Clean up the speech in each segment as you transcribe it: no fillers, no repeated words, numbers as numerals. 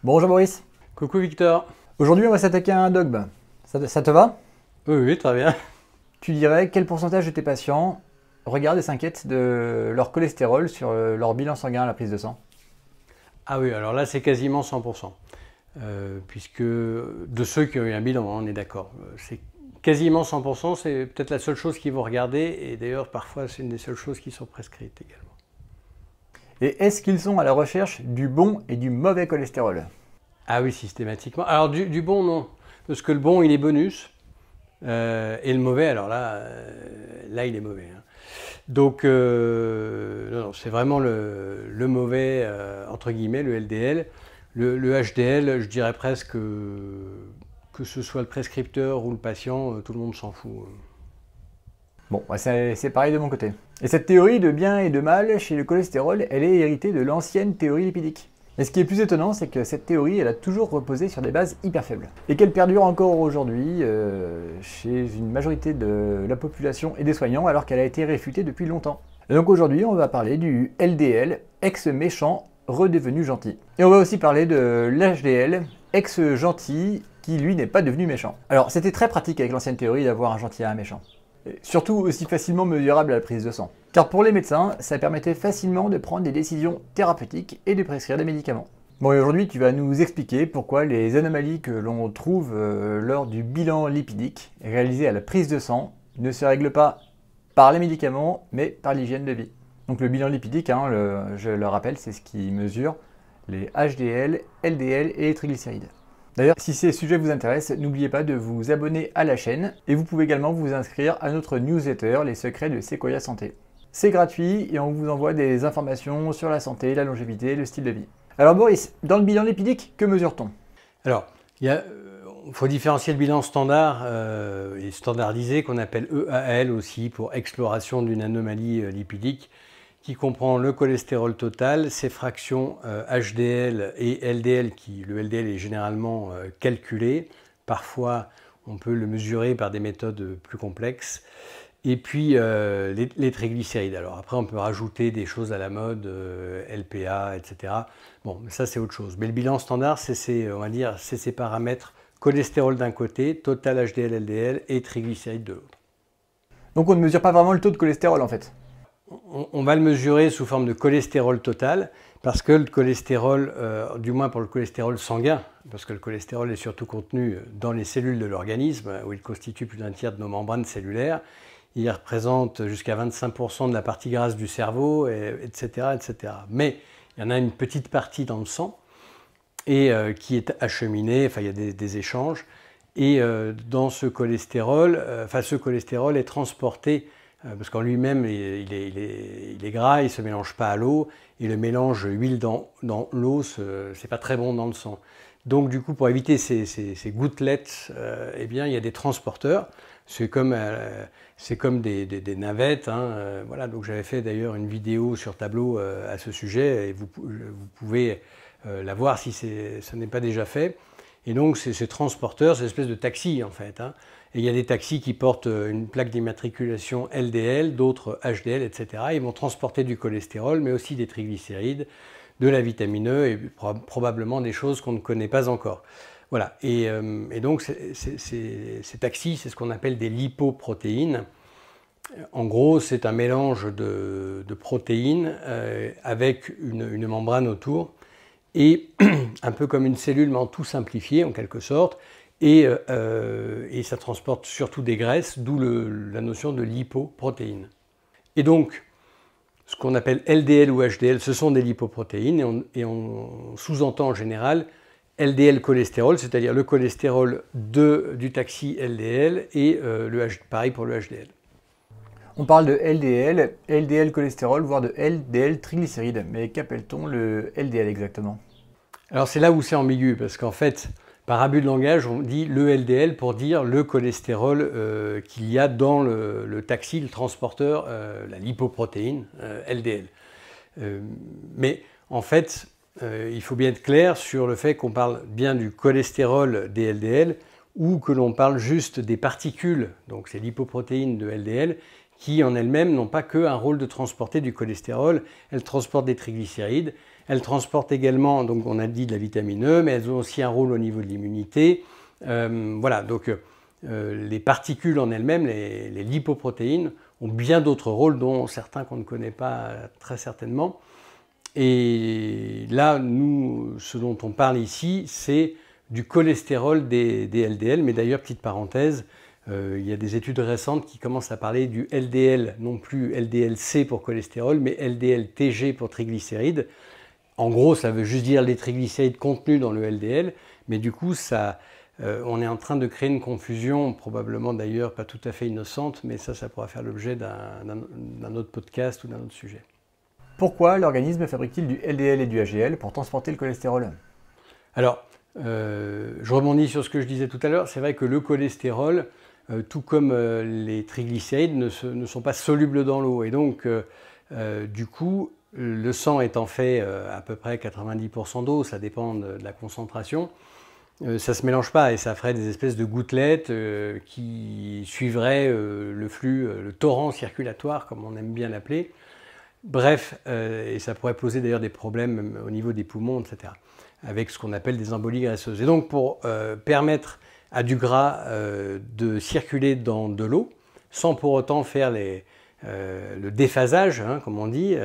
Bonjour Boris. Coucou Victor. Aujourd'hui, on va s'attaquer à un dogme. Ça te va? Oui, très bien. Tu dirais quel pourcentage de tes patients regardent et s'inquiètent de leur cholestérol sur leur bilan sanguin à la prise de sang? Ah oui, alors là c'est quasiment 100%. Puisque de ceux qui ont eu un bilan, on est d'accord. C'est quasiment 100%, c'est peut-être la seule chose qu'ils vont regarder, et d'ailleurs parfois c'est une des seules choses qui sont prescrites également. Et est-ce qu'ils sont à la recherche du bon et du mauvais cholestérol? Ah oui, systématiquement. Alors du bon, non. Parce que le bon, il est bonus. Et le mauvais, alors là il est mauvais, hein. Donc, non, c'est vraiment le mauvais, entre guillemets, le LDL. Le HDL, je dirais presque que ce soit le prescripteur ou le patient, tout le monde s'en fout. Bon, bah, c'est pareil de mon côté. Et cette théorie de bien et de mal chez le cholestérol, elle est héritée de l'ancienne théorie lipidique. Et ce qui est plus étonnant, c'est que cette théorie, elle a toujours reposé sur des bases hyper faibles. Et qu'elle perdure encore aujourd'hui chez une majorité de la population et des soignants, alors qu'elle a été réfutée depuis longtemps. Et donc aujourd'hui, on va parler du LDL, ex-méchant, redevenu gentil. Et on va aussi parler de l'HDL, ex-gentil, qui lui n'est pas devenu méchant. Alors c'était très pratique avec l'ancienne théorie d'avoir un gentil et un méchant. Et surtout aussi facilement mesurable à la prise de sang. Car pour les médecins, ça permettait facilement de prendre des décisions thérapeutiques et de prescrire des médicaments. Bon, et aujourd'hui, tu vas nous expliquer pourquoi les anomalies que l'on trouve lors du bilan lipidique réalisé à la prise de sang ne se règlent pas par les médicaments, mais par l'hygiène de vie. Donc le bilan lipidique, je le rappelle, c'est ce qui mesure les HDL, LDL et les triglycérides. D'ailleurs, si ces sujets vous intéressent, n'oubliez pas de vous abonner à la chaîne et vous pouvez également vous inscrire à notre newsletter Les Secrets de Sequoia Santé. C'est gratuit et on vous envoie des informations sur la santé, la longévité et le style de vie. Alors Boris, dans le bilan lipidique, que mesure-t-on? Alors, il faut différencier le bilan standard et standardisé qu'on appelle EAL aussi pour exploration d'une anomalie lipidique, qui comprend le cholestérol total, ses fractions HDL et LDL, le LDL est généralement calculé. Parfois, on peut le mesurer par des méthodes plus complexes. Et puis, les triglycérides. Alors après, on peut rajouter des choses à la mode, LPA, etc. Bon, ça, c'est autre chose. Mais le bilan standard, on va dire, c'est ces paramètres cholestérol d'un côté, total HDL, LDL et triglycérides de l'autre. Donc on ne mesure pas vraiment le taux de cholestérol en fait? On va le mesurer sous forme de cholestérol total, parce que le cholestérol, du moins pour le cholestérol sanguin, parce que le cholestérol est surtout contenu dans les cellules de l'organisme, où il constitue plus d'un tiers de nos membranes cellulaires, il représente jusqu'à 25% de la partie grasse du cerveau, etc., etc. Mais il y en a une petite partie dans le sang, et qui est acheminée, enfin il y a des échanges, et dans ce cholestérol, ce cholestérol est transporté parce qu'en lui-même, il est gras, il ne se mélange pas à l'eau, et le mélange huile dans l'eau, ce n'est pas très bon dans le sang. Donc du coup, pour éviter ces gouttelettes, eh bien, il y a des transporteurs. C'est comme des navettes, hein, voilà. Donc j'avais fait d'ailleurs une vidéo sur Tableau à ce sujet, et vous pouvez la voir si ce n'est pas déjà fait. Et donc ces transporteurs, c'est une espèce de taxi en fait, hein. Et il y a des taxis qui portent une plaque d'immatriculation LDL, d'autres HDL, etc. Ils vont transporter du cholestérol, mais aussi des triglycérides, de la vitamine E et probablement des choses qu'on ne connaît pas encore. Voilà. Et donc ces taxis, c'est ce qu'on appelle des lipoprotéines. En gros, c'est un mélange de protéines avec une membrane autour, et un peu comme une cellule, mais en tout simplifié en quelque sorte. Et ça transporte surtout des graisses, d'où la notion de lipoprotéines. Et donc, ce qu'on appelle LDL ou HDL, ce sont des lipoprotéines, et on sous-entend en général LDL cholestérol, c'est-à-dire le cholestérol du taxi LDL, et pareil pour le HDL. On parle de LDL, LDL cholestérol, voire de LDL triglycérides. Mais qu'appelle-t-on le LDL exactement? Alors c'est là où c'est ambigu, parce qu'en fait, par abus de langage, on dit le LDL pour dire le cholestérol qu'il y a dans le taxi, le transporteur, la lipoprotéine LDL. Mais en fait, il faut bien être clair sur le fait qu'on parle bien du cholestérol des LDL, ou que l'on parle juste des particules, donc ces lipoprotéines de LDL, qui en elles-mêmes n'ont pas qu'un rôle de transporter du cholestérol, elles transportent des triglycérides, Elles transportent également, donc on a dit de la vitamine E, mais elles ont aussi un rôle au niveau de l'immunité. Voilà, donc les particules en elles-mêmes, les lipoprotéines, ont bien d'autres rôles, dont certains qu'on ne connaît pas très certainement. Et là, nous, ce dont on parle ici, c'est du cholestérol des LDL. Mais d'ailleurs, petite parenthèse, il y a des études récentes qui commencent à parler du LDL, non plus LDL-C pour cholestérol, mais LDL-TG pour triglycérides. En gros, ça veut juste dire les triglycérides contenus dans le LDL, mais du coup, on est en train de créer une confusion, probablement d'ailleurs pas tout à fait innocente, mais ça pourra faire l'objet d'un autre podcast ou d'un autre sujet. Pourquoi l'organisme fabrique-t-il du LDL et du HDL pour transporter le cholestérol? Alors, je rebondis sur ce que je disais tout à l'heure. C'est vrai que le cholestérol, tout comme les triglycérides, ne sont pas solubles dans l'eau. Et donc, du coup, le sang étant fait à peu près 90% d'eau, ça dépend de la concentration, ça ne se mélange pas et ça ferait des espèces de gouttelettes qui suivraient le flux, le torrent circulatoire, comme on aime bien l'appeler. Bref, et ça pourrait poser d'ailleurs des problèmes au niveau des poumons, etc., avec ce qu'on appelle des embolies graisseuses. Et donc, pour permettre à du gras de circuler dans de l'eau, sans pour autant faire le déphasage, hein, comme on dit,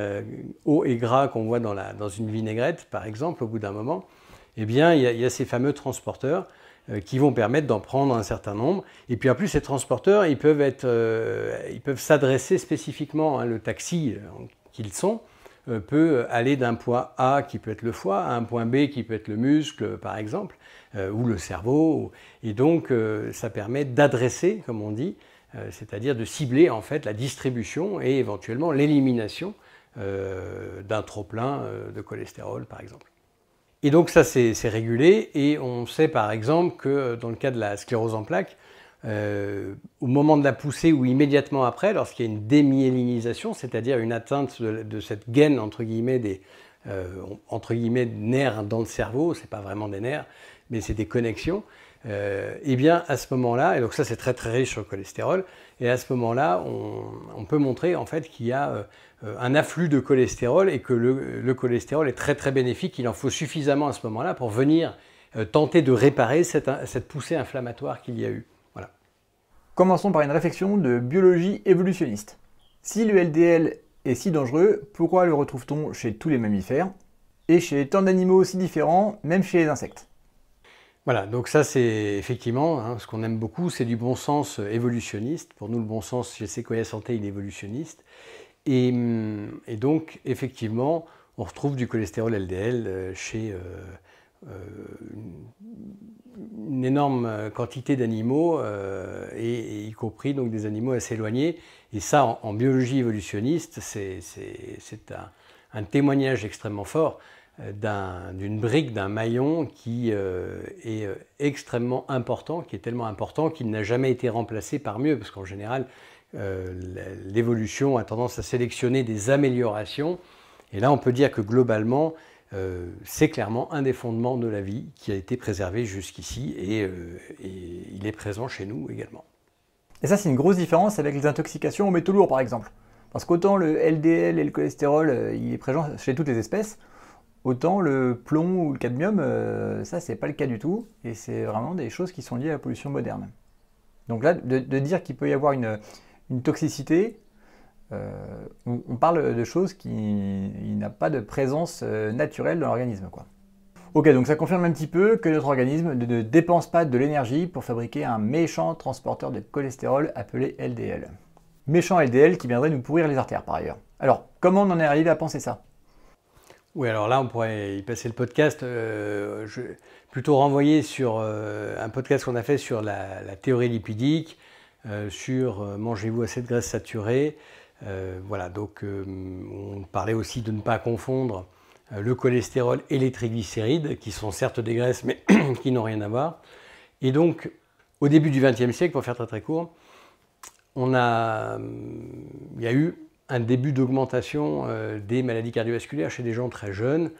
eau et gras qu'on voit dans une vinaigrette, par exemple, au bout d'un moment, eh bien, il y a ces fameux transporteurs qui vont permettre d'en prendre un certain nombre. Et puis en plus, ces transporteurs, ils peuvent s'adresser spécifiquement, hein, le taxi qu'ils sont, peut aller d'un point A, qui peut être le foie, à un point B, qui peut être le muscle, par exemple, ou le cerveau. Et donc, ça permet d'adresser, comme on dit, c'est-à-dire de cibler en fait la distribution et éventuellement l'élimination d'un trop-plein de cholestérol, par exemple. Et donc ça, c'est régulé, et on sait par exemple que dans le cas de la sclérose en plaques, au moment de la poussée ou immédiatement après, lorsqu'il y a une démyélinisation, c'est-à-dire une atteinte de cette gaine entre guillemets des nerfs dans le cerveau, c'est pas vraiment des nerfs, mais c'est des connexions, et bien à ce moment-là, et donc ça c'est très très riche sur le cholestérol, et à ce moment-là, on peut montrer en fait qu'il y a un afflux de cholestérol et que le cholestérol est très très bénéfique, il en faut suffisamment à ce moment-là pour venir tenter de réparer cette poussée inflammatoire qu'il y a eu. Voilà. Commençons par une réflexion de biologie évolutionniste. Si le LDL est si dangereux, pourquoi le retrouve-t-on chez tous les mammifères et chez tant d'animaux aussi différents, même chez les insectes? Voilà, donc ça c'est effectivement, hein, ce qu'on aime beaucoup, c'est du bon sens évolutionniste. Pour nous, le bon sens chez Sequoia Santé, il est évolutionniste. Et donc, effectivement, on retrouve du cholestérol LDL chez une énorme quantité d'animaux, et y compris donc, des animaux assez éloignés. Et ça, en biologie évolutionniste, c'est un témoignage extrêmement fort d'une brique, d'un maillon qui est extrêmement important, qui est tellement important qu'il n'a jamais été remplacé par mieux, parce qu'en général, l'évolution a tendance à sélectionner des améliorations, et là on peut dire que globalement, c'est clairement un des fondements de la vie qui a été préservé jusqu'ici, et il est présent chez nous également. Et ça, c'est une grosse différence avec les intoxications aux métaux lourds, par exemple. Parce qu'autant le LDL et le cholestérol, il est présent chez toutes les espèces, autant le plomb ou le cadmium, ça, c'est pas le cas du tout. Et c'est vraiment des choses qui sont liées à la pollution moderne. Donc là, de dire qu'il peut y avoir une toxicité, on parle de choses qui n'ont pas de présence naturelle dans l'organisme, quoi. Ok, donc ça confirme un petit peu que notre organisme ne dépense pas de l'énergie pour fabriquer un méchant transporteur de cholestérol appelé LDL. Méchant LDL qui viendrait nous pourrir les artères par ailleurs. Alors, comment on en est arrivé à penser ça? Oui, alors là, on pourrait y passer le podcast. Je vais plutôt renvoyer sur un podcast qu'on a fait sur la théorie lipidique, sur mangez-vous assez de graisses saturées. Voilà, donc on parlait aussi de ne pas confondre le cholestérol et les triglycérides, qui sont certes des graisses, mais qui n'ont rien à voir. Et donc, au début du XXe siècle, pour faire très très court, il y a eu un début d'augmentation des maladies cardiovasculaires chez des gens très jeunes.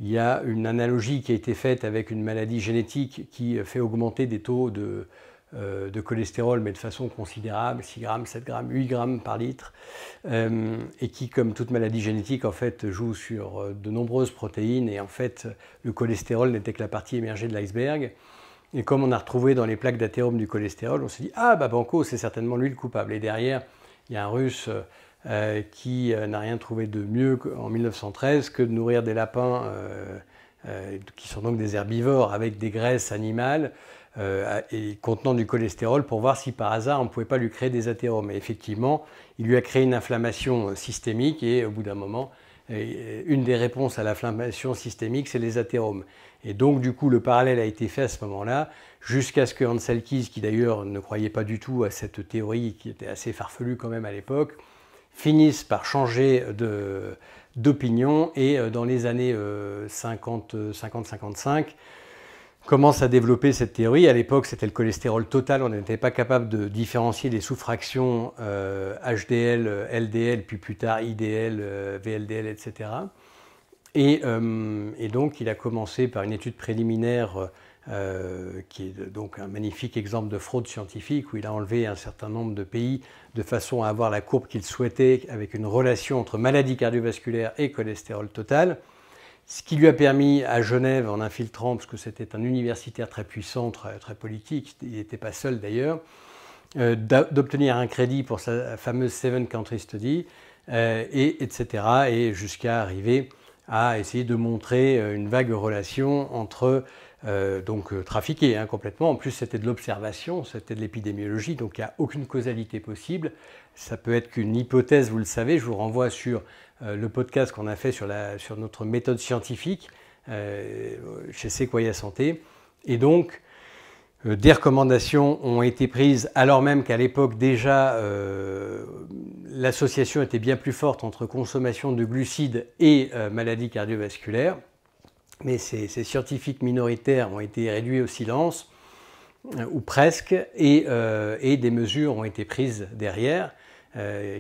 Il y a une analogie qui a été faite avec une maladie génétique qui fait augmenter des taux de de cholestérol, mais de façon considérable, 6 grammes, 7 grammes, 8 grammes par litre, et qui, comme toute maladie génétique, en fait, joue sur de nombreuses protéines, et en fait, le cholestérol n'était que la partie émergée de l'iceberg. Et comme on a retrouvé dans les plaques d'athérome du cholestérol, on s'est dit « Ah, bah Banco, c'est certainement lui le coupable ». Et derrière, il y a un Russe qui n'a rien trouvé de mieux en 1913 que de nourrir des lapins, qui sont donc des herbivores, avec des graisses animales et contenant du cholestérol, pour voir si par hasard on ne pouvait pas lui créer des athéromes. Et effectivement, il lui a créé une inflammation systémique, et au bout d'un moment, une des réponses à l'inflammation systémique, c'est les athéromes. Et donc, du coup, le parallèle a été fait à ce moment-là, jusqu'à ce que Ansel Keys, qui d'ailleurs ne croyait pas du tout à cette théorie, qui était assez farfelue quand même à l'époque, finisse par changer d'opinion, et dans les années 50-55, commence à développer cette théorie. À l'époque, c'était le cholestérol total. On n'était pas capable de différencier les sous-fractions HDL, LDL, puis plus tard IDL, VLDL, etc. Et donc, il a commencé par une étude préliminaire qui est donc un magnifique exemple de fraude scientifique, où il a enlevé un certain nombre de pays de façon à avoir la courbe qu'il souhaitait, avec une relation entre maladie cardiovasculaire et cholestérol total. Ce qui lui a permis à Genève, en infiltrant, parce que c'était un universitaire très puissant, très politique, il n'était pas seul d'ailleurs, d'obtenir un crédit pour sa fameuse Seven Country Study, etc. Et jusqu'à arriver à essayer de montrer une vague relation entre, trafiqué complètement. En plus, c'était de l'observation, c'était de l'épidémiologie, donc il n'y a aucune causalité possible. Ça peut être qu'une hypothèse, vous le savez. Je vous renvoie sur le podcast qu'on a fait sur notre méthode scientifique chez Sequoia Santé. Et donc, des recommandations ont été prises, alors même qu'à l'époque déjà, l'association était bien plus forte entre consommation de glucides et maladies cardiovasculaires. Mais ces scientifiques minoritaires ont été réduits au silence, ou presque, et des mesures ont été prises derrière,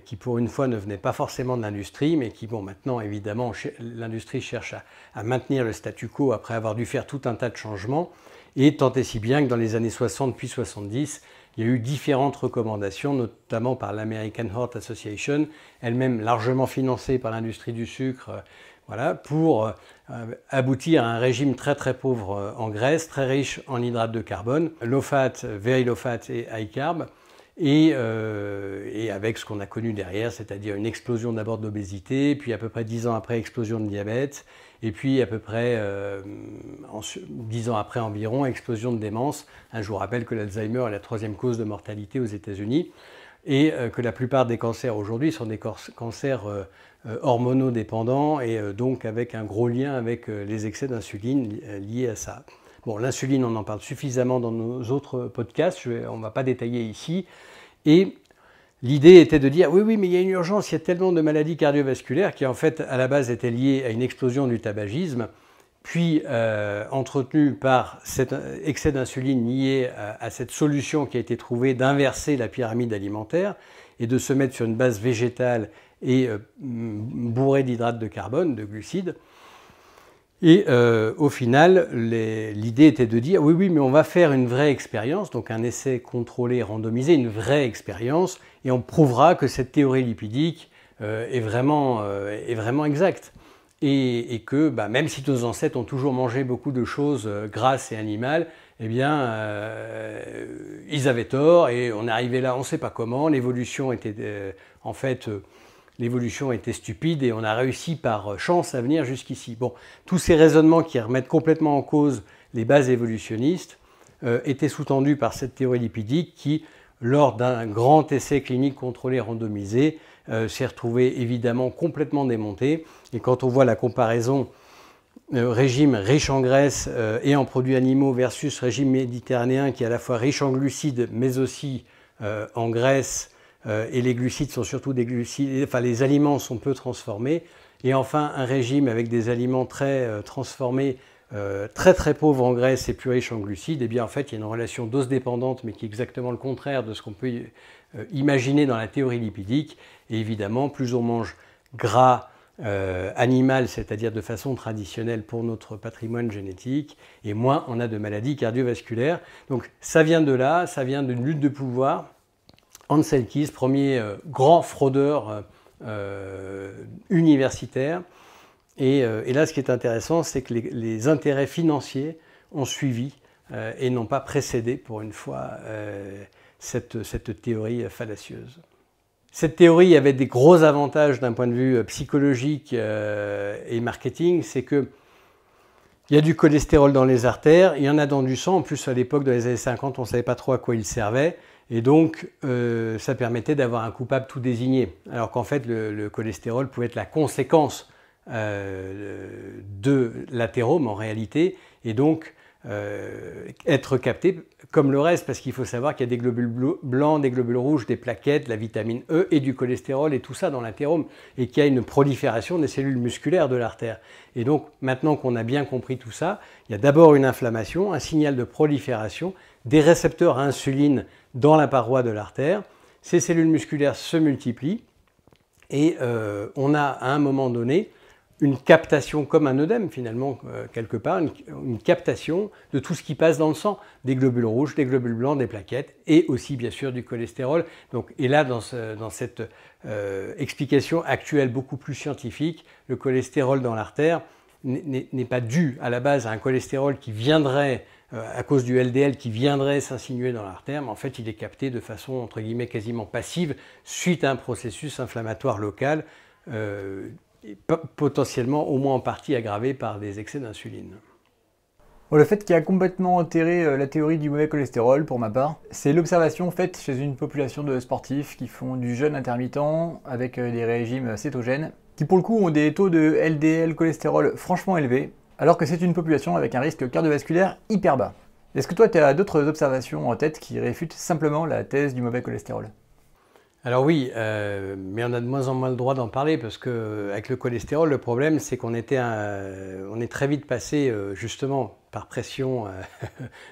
qui pour une fois ne venaient pas forcément de l'industrie, mais qui, bon, maintenant évidemment, l'industrie cherche à maintenir le statu quo après avoir dû faire tout un tas de changements, et tant et si bien que dans les années 60 puis 70, il y a eu différentes recommandations, notamment par l'American Heart Association, elle-même largement financée par l'industrie du sucre, voilà, pour aboutir à un régime très très pauvre en graisse, très riche en hydrates de carbone, low fat, very low fat et high carb, et avec ce qu'on a connu derrière, c'est-à-dire une explosion d'abord d'obésité, puis à peu près 10 ans après, explosion de diabète, et puis à peu près 10 ans après environ, explosion de démence. Je vous rappelle que l'Alzheimer est la 3e cause de mortalité aux États-Unis, et que la plupart des cancers aujourd'hui sont des cancers hormonodépendants, et donc avec un gros lien avec les excès d'insuline liés à ça. Bon, l'insuline, on en parle suffisamment dans nos autres podcasts, on ne va pas détailler ici. Et l'idée était de dire, oui, mais il y a une urgence, il y a tellement de maladies cardiovasculaires qui en fait à la base étaient liées à une explosion du tabagisme, puis entretenue par cet excès d'insuline lié à cette solution qui a été trouvée d'inverser la pyramide alimentaire et de se mettre sur une base végétale et bourrée d'hydrates de carbone, de glucides. Et au final, l'idée était de dire, oui, mais on va faire une vraie expérience, donc un essai contrôlé, randomisé, une vraie expérience, et on prouvera que cette théorie lipidique est vraiment exacte. Et que même si nos ancêtres ont toujours mangé beaucoup de choses grasses et animales, eh bien, ils avaient tort, et on est arrivé là, on ne sait pas comment, l'évolution était l'évolution était stupide et on a réussi par chance à venir jusqu'ici. Bon, tous ces raisonnements qui remettent complètement en cause les bases évolutionnistes étaient sous-tendus par cette théorie lipidique qui, lors d'un grand essai clinique contrôlé randomisé, s'est retrouvée évidemment complètement démontée. Et quand on voit la comparaison régime riche en graisse et en produits animaux versus régime méditerranéen qui est à la fois riche en glucides mais aussi en graisse, et les glucides sont surtout des glucides, enfin les aliments sont peu transformés, et enfin un régime avec des aliments très transformés, très très pauvres en graisse et plus riches en glucides, et bien en fait il y a une relation dose dépendante mais qui est exactement le contraire de ce qu'on peut imaginer dans la théorie lipidique. Et évidemment plus on mange gras animale, c'est-à-dire de façon traditionnelle pour notre patrimoine génétique, et moins on a de maladies cardiovasculaires. Donc ça vient de là, ça vient d'une lutte de pouvoir. Hans Selkis, premier grand fraudeur universitaire. Et là, ce qui est intéressant, c'est que les intérêts financiers ont suivi et n'ont pas précédé, pour une fois, cette théorie fallacieuse. Cette théorie avait des gros avantages d'un point de vue psychologique et marketing, c'est que il y a du cholestérol dans les artères, il y en a dans du sang. En plus, à l'époque, dans les années 50, on ne savait pas trop à quoi il servait. Et donc, ça permettait d'avoir un coupable tout désigné. Alors qu'en fait, le cholestérol pouvait être la conséquence de l'athérome en réalité. Et donc, être capté comme le reste, parce qu'il faut savoir qu'il y a des globules blancs, des globules rouges, des plaquettes, la vitamine E et du cholestérol et tout ça dans l'athérome, et qu'il y a une prolifération des cellules musculaires de l'artère. Et donc maintenant qu'on a bien compris tout ça, il y a d'abord une inflammation, un signal de prolifération, des récepteurs à insuline dans la paroi de l'artère, ces cellules musculaires se multiplient et on a à un moment donné une captation comme un œdème finalement, quelque part, une captation de tout ce qui passe dans le sang, des globules rouges, des globules blancs, des plaquettes et aussi bien sûr du cholestérol. Donc, et là, dans cette explication actuelle beaucoup plus scientifique, le cholestérol dans l'artère n'est pas dû à la base à un cholestérol qui viendrait, à cause du LDL, qui viendrait s'insinuer dans l'artère, mais en fait il est capté de façon entre guillemets quasiment passive suite à un processus inflammatoire local, potentiellement au moins en partie aggravé par des excès d'insuline. Bon, le fait qui a complètement enterré la théorie du mauvais cholestérol, pour ma part, c'est l'observation faite chez une population de sportifs qui font du jeûne intermittent avec des régimes cétogènes, qui pour le coup ont des taux de LDL cholestérol franchement élevés, alors que c'est une population avec un risque cardiovasculaire hyper bas. Est-ce que toi tu as d'autres observations en tête qui réfutent simplement la thèse du mauvais cholestérol ? Alors oui, mais on a de moins en moins le droit d'en parler parce qu'avec le cholestérol, le problème c'est qu'on on est très vite passé justement par pression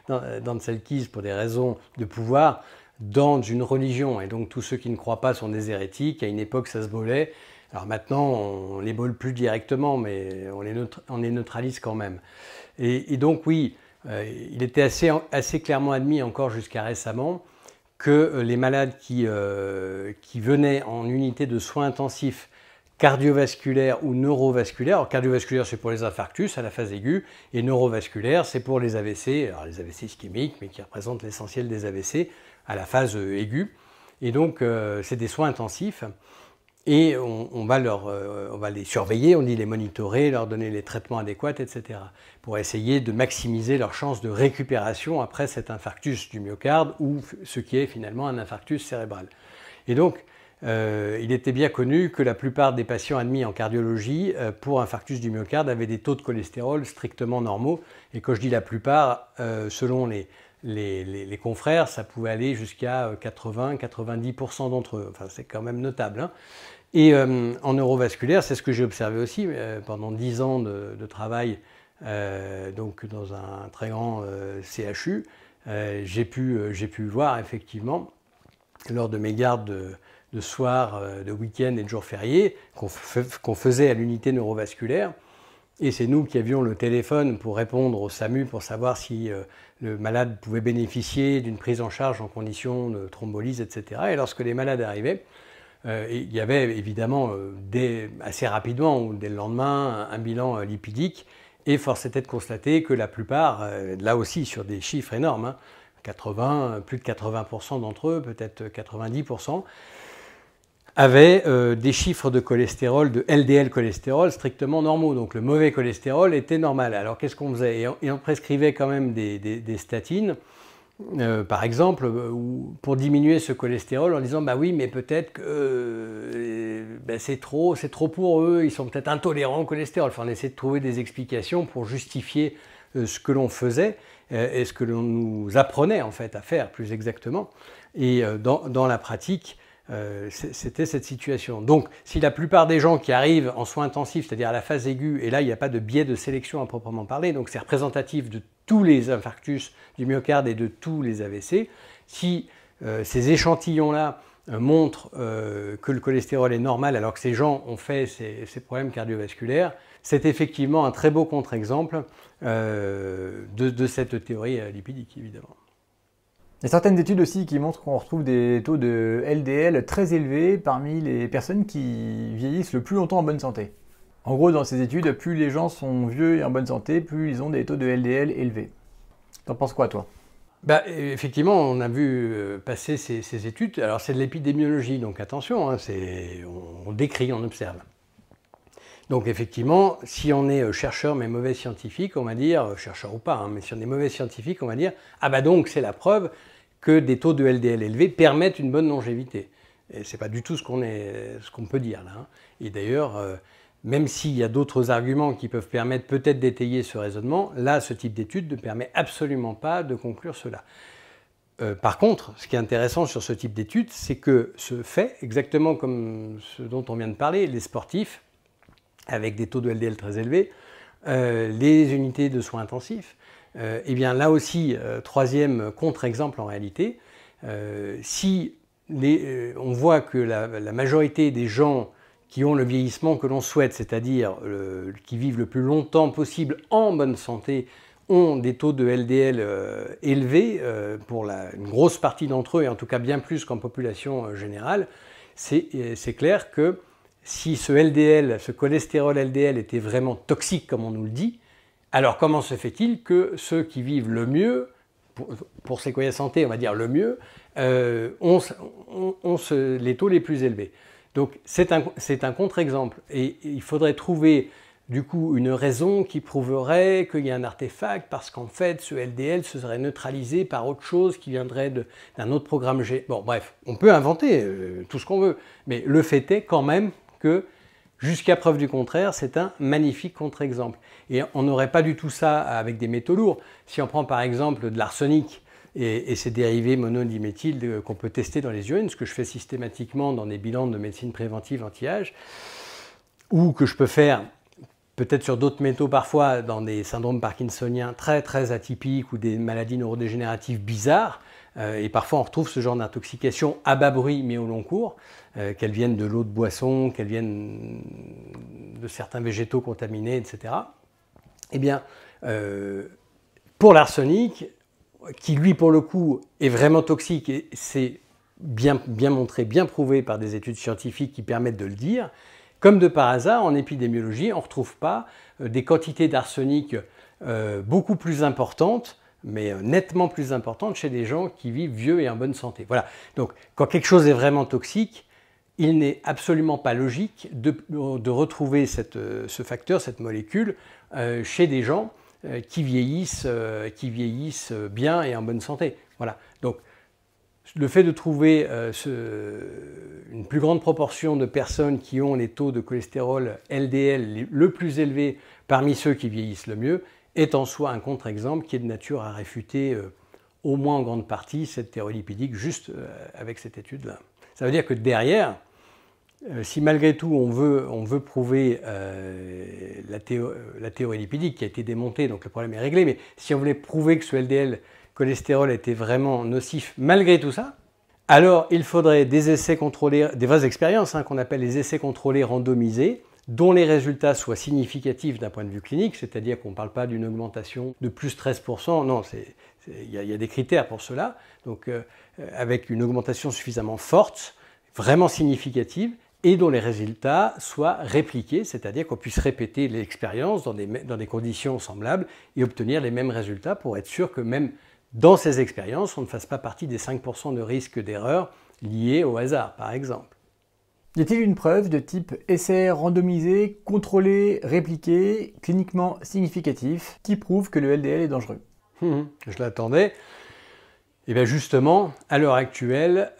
dans Selkis pour des raisons de pouvoir dans une religion. Et donc tous ceux qui ne croient pas sont des hérétiques. À une époque ça se volait. Alors maintenant on les vole plus directement mais on les neutralise quand même. Et donc oui, il était assez clairement admis encore jusqu'à récemment que les malades qui venaient en unité de soins intensifs cardiovasculaires ou neurovasculaires, alors cardiovasculaire c'est pour les infarctus à la phase aiguë, et neurovasculaire c'est pour les AVC, alors les AVC ischémiques, mais qui représentent l'essentiel des AVC à la phase aiguë. Et donc c'est des soins intensifs, et on va les surveiller, on dit les monitorer, leur donner les traitements adéquats, etc. pour essayer de maximiser leurs chances de récupération après cet infarctus du myocarde ou ce qui est finalement un infarctus cérébral. Et donc, il était bien connu que la plupart des patients admis en cardiologie pour infarctus du myocarde avaient des taux de cholestérol strictement normaux. Et quand je dis la plupart, selon les confrères, ça pouvait aller jusqu'à 80-90% d'entre eux. Enfin, c'est quand même notable, hein. Et en neurovasculaire, c'est ce que j'ai observé aussi pendant 10 ans de travail donc dans un très grand CHU. J'ai pu voir effectivement, lors de mes gardes de soir, de week-end et de jours fériés, qu'on faisait à l'unité neurovasculaire. Et c'est nous qui avions le téléphone pour répondre au SAMU pour savoir si le malade pouvait bénéficier d'une prise en charge en conditions de thrombolyse, etc. Et lorsque les malades arrivaient, il y avait évidemment assez rapidement ou dès le lendemain un bilan lipidique et force était de constater que la plupart, là aussi sur des chiffres énormes, hein, plus de 80% d'entre eux, peut-être 90%, avaient des chiffres de cholestérol, de LDL cholestérol strictement normaux. Donc le mauvais cholestérol était normal. Alors qu'est-ce qu'on faisait ? Et on prescrivait quand même des statines. Par exemple, pour diminuer ce cholestérol en disant bah oui mais peut-être que c'est trop pour eux, ils sont peut-être intolérants au cholestérol. Enfin, on essaie de trouver des explications pour justifier ce que l'on faisait et ce que l'on nous apprenait en fait à faire plus exactement. Et dans la pratique, c'était cette situation. Donc, si la plupart des gens qui arrivent en soins intensifs, c'est-à-dire à la phase aiguë, et là, il n'y a pas de biais de sélection à proprement parler, donc c'est représentatif de tous les infarctus du myocarde et de tous les AVC, si ces échantillons-là montrent que le cholestérol est normal alors que ces gens ont fait ces problèmes cardiovasculaires, c'est effectivement un très beau contre-exemple de cette théorie lipidique, évidemment. Il y a certaines études aussi qui montrent qu'on retrouve des taux de LDL très élevés parmi les personnes qui vieillissent le plus longtemps en bonne santé. En gros, dans ces études, plus les gens sont vieux et en bonne santé, plus ils ont des taux de LDL élevés. T'en penses quoi, toi? Bah, effectivement, on a vu passer ces études. Alors, c'est de l'épidémiologie, donc attention, hein, on décrit, on observe. Donc, effectivement, si on est chercheur mais mauvais scientifique, on va dire, chercheur ou pas, hein, mais si on est mauvais scientifique, on va dire, ah bah donc c'est la preuve que des taux de LDL élevés permettent une bonne longévité. Et c'est pas du tout ce qu'on peut dire là. Hein. Et d'ailleurs, même s'il y a d'autres arguments qui peuvent permettre peut-être d'étayer ce raisonnement, là, ce type d'étude ne permet absolument pas de conclure cela. Par contre, ce qui est intéressant sur ce type d'étude, c'est que ce fait, exactement comme ce dont on vient de parler, les sportifs, avec des taux de LDL très élevés, les unités de soins intensifs, et bien là aussi, troisième contre-exemple en réalité, si on voit que la majorité des gens qui ont le vieillissement que l'on souhaite, c'est-à-dire qui vivent le plus longtemps possible en bonne santé, ont des taux de LDL élevés pour une grosse partie d'entre eux, et en tout cas bien plus qu'en population générale, c'est clair que si ce LDL, ce cholestérol LDL était vraiment toxique comme on nous le dit, alors comment se fait-il que ceux qui vivent le mieux, pour Séquoia Santé on va dire le mieux, ont les taux les plus élevés? Donc c'est un contre-exemple et il faudrait trouver du coup une raison qui prouverait qu'il y a un artefact parce qu'en fait ce LDL se serait neutralisé par autre chose qui viendrait d'un autre programme G. Bon bref, on peut inventer tout ce qu'on veut, mais le fait est quand même que jusqu'à preuve du contraire, c'est un magnifique contre-exemple. Et on n'aurait pas du tout ça avec des métaux lourds. Si on prend par exemple de l'arsenic et ses dérivés monodiméthyl qu'on peut tester dans les urines, ce que je fais systématiquement dans des bilans de médecine préventive anti-âge, ou que je peux faire peut-être sur d'autres métaux parfois dans des syndromes parkinsoniens très très atypiques ou des maladies neurodégénératives bizarres, et parfois on retrouve ce genre d'intoxication à bas bruit mais au long cours, qu'elles viennent de l'eau de boisson, qu'elles viennent de certains végétaux contaminés, etc. Eh bien, pour l'arsenic, qui lui pour le coup est vraiment toxique et c'est bien montré, bien prouvé par des études scientifiques qui permettent de le dire, comme de par hasard, en épidémiologie, on ne retrouve pas des quantités d'arsenic beaucoup plus importantes, mais nettement plus importantes chez des gens qui vivent vieux et en bonne santé. Voilà. Donc, quand quelque chose est vraiment toxique, il n'est absolument pas logique de retrouver ce facteur, cette molécule, chez des gens qui vieillissent bien et en bonne santé. Voilà. Donc, le fait de trouver une plus grande proportion de personnes qui ont les taux de cholestérol LDL le plus élevés parmi ceux qui vieillissent le mieux est en soi un contre-exemple qui est de nature à réfuter au moins en grande partie cette théorie lipidique juste avec cette étude-là. Ça veut dire que derrière, si malgré tout on veut prouver la théorie lipidique qui a été démontée, donc le problème est réglé, mais si on voulait prouver que ce LDL cholestérol était vraiment nocif malgré tout ça, alors il faudrait des essais contrôlés, des vraies expériences qu'on appelle les essais contrôlés randomisés, dont les résultats soient significatifs d'un point de vue clinique, c'est-à-dire qu'on ne parle pas d'une augmentation de plus 13%, non, il y a des critères pour cela, donc avec une augmentation suffisamment forte, vraiment significative, et dont les résultats soient répliqués, c'est-à-dire qu'on puisse répéter l'expérience dans des conditions semblables et obtenir les mêmes résultats pour être sûr que même dans ces expériences, on ne fasse pas partie des 5% de risque d'erreur liés au hasard, par exemple. Y a-t-il une preuve de type essai randomisé, contrôlé, répliqué, cliniquement significatif, qui prouve que le LDL est dangereux? Je l'attendais. Et bien justement, à l'heure actuelle,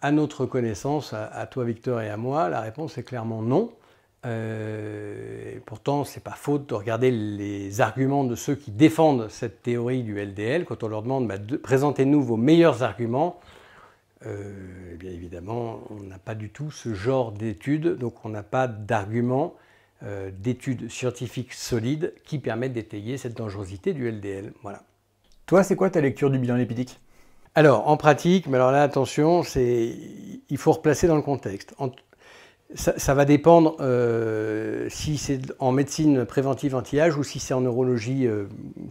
à notre connaissance, à toi Victor et à moi, la réponse est clairement non. Et pourtant, c'est pas faute de regarder les arguments de ceux qui défendent cette théorie du LDL. Quand on leur demande présentez-nous vos meilleurs arguments, eh bien évidemment, on n'a pas du tout ce genre d'études, donc on n'a pas d'arguments, d'études scientifiques solides qui permettent d'étayer cette dangerosité du LDL. Voilà. Toi, c'est quoi ta lecture du bilan lipidique? Alors, en pratique, mais alors là, attention, il faut replacer dans le contexte. Ça va dépendre si c'est en médecine préventive anti-âge ou si c'est en neurologie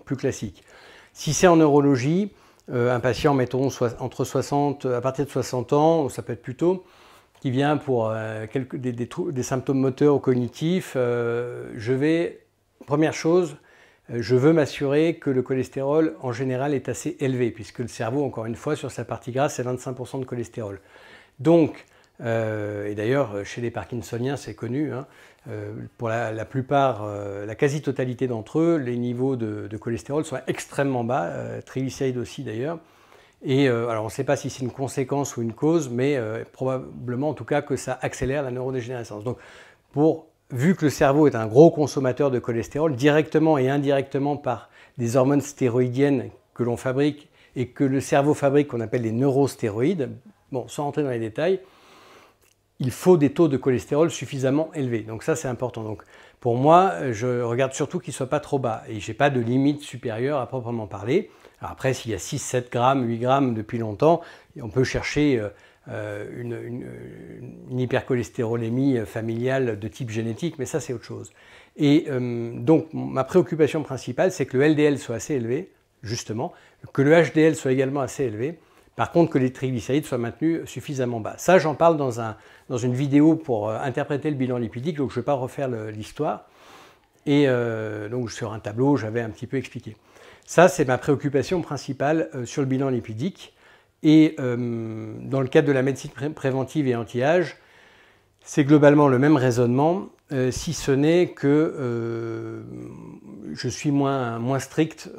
plus classique. Si c'est en neurologie, un patient, mettons, à partir de 60 ans, ça peut être plus tôt, qui vient pour des symptômes moteurs ou cognitifs, première chose, je veux m'assurer que le cholestérol, en général, est assez élevé, puisque le cerveau, encore une fois, sur sa partie grasse, c'est 25% de cholestérol. Donc, et d'ailleurs, chez les Parkinsoniens, c'est connu, hein, pour la plupart, la quasi-totalité d'entre eux, les niveaux de cholestérol sont extrêmement bas, triglycérides aussi d'ailleurs. Et alors, on ne sait pas si c'est une conséquence ou une cause, mais probablement en tout cas que ça accélère la neurodégénérescence. Donc, vu que le cerveau est un gros consommateur de cholestérol, directement et indirectement par des hormones stéroïdiennes que l'on fabrique et que le cerveau fabrique, qu'on appelle les neurostéroïdes, bon, sans rentrer dans les détails, il faut des taux de cholestérol suffisamment élevés. Donc ça, c'est important. Donc, pour moi, je regarde surtout qu'il ne soit pas trop bas. Et je n'ai pas de limite supérieure à proprement parler. Alors après, s'il y a 6, 7 grammes, 8 grammes depuis longtemps, on peut chercher une hypercholestérolémie familiale de type génétique, mais ça, c'est autre chose. Et donc, ma préoccupation principale, c'est que le LDL soit assez élevé, justement, que le HDL soit également assez élevé. Par contre, que les triglycérides soient maintenus suffisamment bas. Ça, j'en parle dans une vidéo pour interpréter le bilan lipidique, donc je ne vais pas refaire l'histoire. Et donc, sur un tableau, j'avais un petit peu expliqué. Ça, c'est ma préoccupation principale sur le bilan lipidique. Et dans le cadre de la médecine préventive et anti-âge, c'est globalement le même raisonnement, si ce n'est que je suis moins strict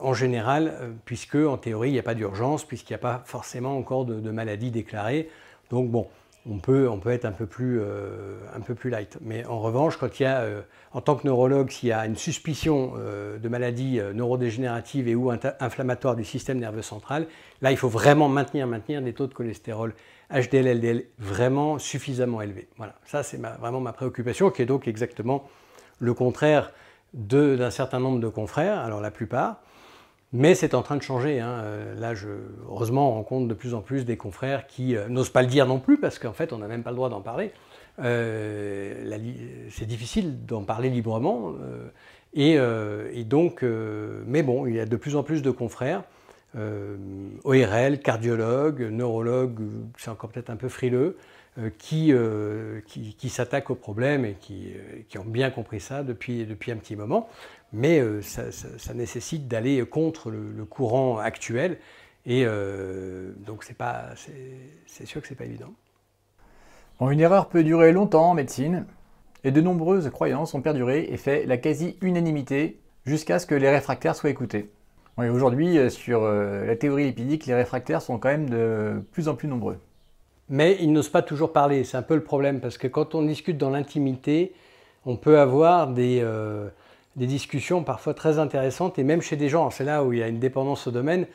en général, puisque en théorie, il n'y a pas d'urgence, puisqu'il n'y a pas forcément encore de maladie déclarée. Donc bon, on peut être un peu plus light. Mais en revanche, quand il y a, en tant que neurologue, s'il y a une suspicion de maladie neurodégénérative et ou inflammatoire du système nerveux central, là, il faut vraiment maintenir des taux de cholestérol HDL, LDL vraiment suffisamment élevés. Voilà, ça c'est vraiment ma préoccupation, qui est donc exactement le contraire d'un certain nombre de confrères, alors la plupart, mais c'est en train de changer. Hein. Là, heureusement, on rencontre de plus en plus des confrères qui n'osent pas le dire non plus, parce qu'en fait, on n'a même pas le droit d'en parler. C'est difficile d'en parler librement, et donc, mais bon, il y a de plus en plus de confrères, ORL, cardiologues, neurologues, c'est encore peut-être un peu frileux, qui s'attaquent au problème et qui ont bien compris ça depuis un petit moment. Mais ça nécessite d'aller contre le courant actuel. Et donc, c'est sûr que ce n'est pas évident. Bon, une erreur peut durer longtemps en médecine, et de nombreuses croyances ont perduré et fait la quasi-unanimité jusqu'à ce que les réfractaires soient écoutés. Et aujourd'hui, sur la théorie lipidique, les réfractaires sont quand même de plus en plus nombreux. Mais ils n'osent pas toujours parler, c'est un peu le problème, parce que quand on discute dans l'intimité, on peut avoir des discussions parfois très intéressantes, et même chez des gens, c'est là où il y a une dépendance au domaine,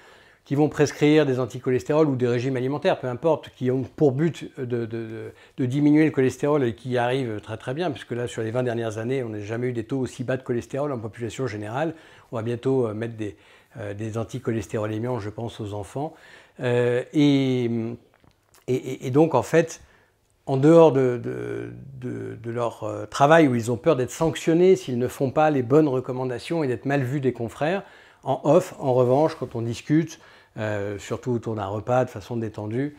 qui vont prescrire des anticholestérols ou des régimes alimentaires, peu importe, qui ont pour but de diminuer le cholestérol et qui y arrivent très très bien, puisque là, sur les 20 dernières années, on n'a jamais eu des taux aussi bas de cholestérol en population générale. On va bientôt mettre des anticholestérolémiants, je pense, aux enfants. Et donc, en fait, en dehors de leur travail, où ils ont peur d'être sanctionnés s'ils ne font pas les bonnes recommandations et d'être mal vus des confrères, en off, en revanche, quand on discute, surtout autour d'un repas de façon détendue,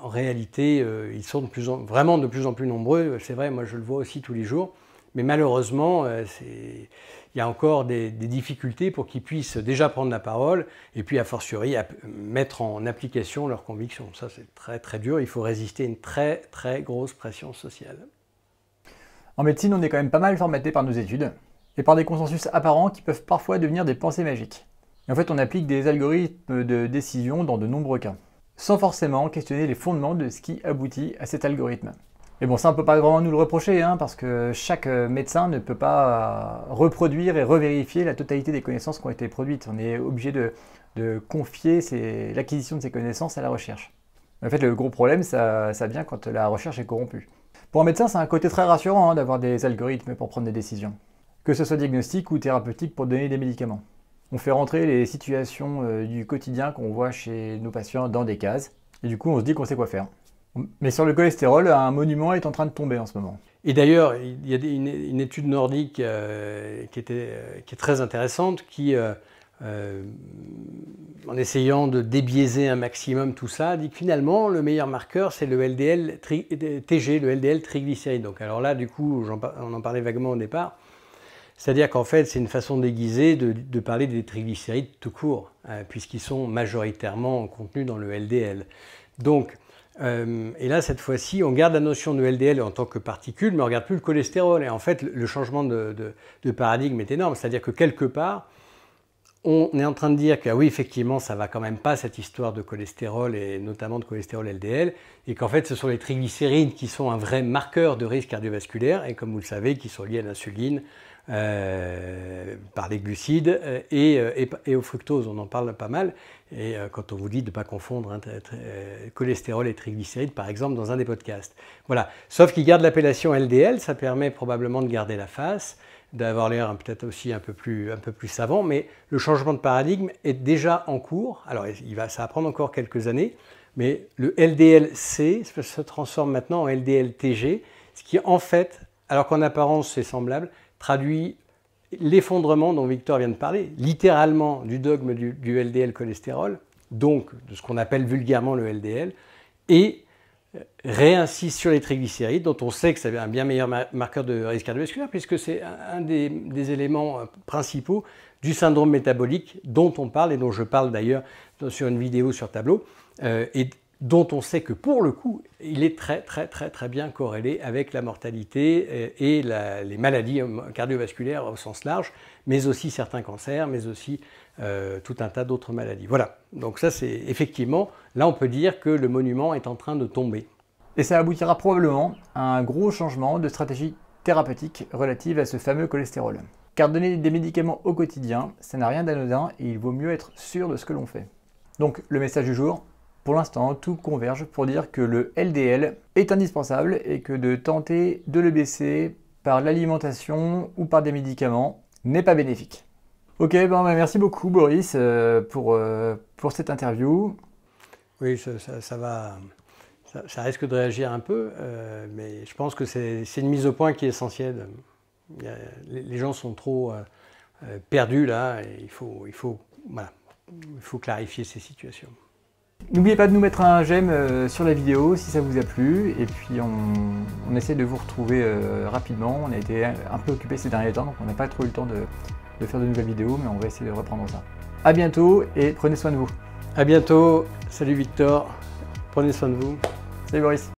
en réalité, ils sont vraiment de plus en plus nombreux. C'est vrai, moi je le vois aussi tous les jours. Mais malheureusement, il y a encore des difficultés pour qu'ils puissent déjà prendre la parole et puis, a fortiori, mettre en application leurs convictions. Ça, c'est très très dur. Il faut résister à une très très grosse pression sociale. En médecine, on est quand même pas mal formaté par nos études et par des consensus apparents qui peuvent parfois devenir des pensées magiques. Et en fait, on applique des algorithmes de décision dans de nombreux cas, sans forcément questionner les fondements de ce qui aboutit à cet algorithme. Et bon, ça, on ne peut pas vraiment nous le reprocher, hein, parce que chaque médecin ne peut pas reproduire et revérifier la totalité des connaissances qui ont été produites. On est obligé de confier l'acquisition de ces connaissances à la recherche. En fait, le gros problème, ça vient quand la recherche est corrompue. Pour un médecin, c'est un côté très rassurant d'avoir des algorithmes pour prendre des décisions, que ce soit diagnostique ou thérapeutique pour donner des médicaments. On fait rentrer les situations du quotidien qu'on voit chez nos patients dans des cases. Et du coup, on se dit qu'on sait quoi faire. Mais sur le cholestérol, un monument est en train de tomber en ce moment. Et d'ailleurs, il y a une étude nordique qui est très intéressante, qui, en essayant de débiaiser un maximum tout ça, dit que finalement, le meilleur marqueur, c'est le LDL-TG, le LDL triglycéride. Donc alors là, du coup, on en parlait vaguement au départ. C'est-à-dire qu'en fait, c'est une façon déguisée de parler des triglycérides tout court, puisqu'ils sont majoritairement contenus dans le LDL. Donc, et là, cette fois-ci, on garde la notion de LDL en tant que particule, mais on ne regarde plus le cholestérol. Et en fait, le changement de paradigme est énorme. C'est-à-dire que quelque part, on est en train de dire que oui, effectivement, ça ne va quand même pas cette histoire de cholestérol, et notamment de cholestérol LDL, et qu'en fait, ce sont les triglycérides qui sont un vrai marqueur de risque cardiovasculaire, et comme vous le savez, qui sont liés à l'insuline, par les glucides et au fructose. On en parle pas mal. Et quand on vous dit de ne pas confondre cholestérol et triglycérides, par exemple, dans un des podcasts. Voilà. Sauf qu'il garde l'appellation LDL, ça permet probablement de garder la face, d'avoir l'air peut-être aussi un peu plus savant, mais le changement de paradigme est déjà en cours. Alors, ça va prendre encore quelques années, mais le LDL-C se transforme maintenant en LDL-TG, ce qui en fait, alors qu'en apparence c'est semblable, traduit l'effondrement dont Victor vient de parler, littéralement du dogme du LDL cholestérol, donc de ce qu'on appelle vulgairement le LDL, et réinsiste sur les triglycérides, dont on sait que c'est un bien meilleur marqueur de risque cardiovasculaire, puisque c'est un des éléments principaux du syndrome métabolique dont on parle, et dont je parle d'ailleurs sur une vidéo sur Tableau, et dont on sait que pour le coup, il est très bien corrélé avec la mortalité et les maladies cardiovasculaires au sens large, mais aussi certains cancers, mais aussi tout un tas d'autres maladies. Voilà, donc ça c'est effectivement, là on peut dire que le monument est en train de tomber. Et ça aboutira probablement à un gros changement de stratégie thérapeutique relative à ce fameux cholestérol. Car donner des médicaments au quotidien, ça n'a rien d'anodin et il vaut mieux être sûr de ce que l'on fait. Donc le message du jour, pour l'instant, tout converge pour dire que le LDL est indispensable et que de tenter de le baisser par l'alimentation ou par des médicaments n'est pas bénéfique. Ok, merci beaucoup Boris pour cette interview. Oui, ça risque de réagir un peu, mais je pense que c'est une mise au point qui est essentielle. Les gens sont trop perdus là, et il faut clarifier ces situations. N'oubliez pas de nous mettre un j'aime sur la vidéo si ça vous a plu, et puis on essaie de vous retrouver rapidement. On a été un peu occupé ces derniers temps, donc on n'a pas trop eu le temps de faire de nouvelles vidéos, mais on va essayer de reprendre ça. A bientôt et prenez soin de vous. A bientôt, salut Victor, prenez soin de vous. Salut Boris.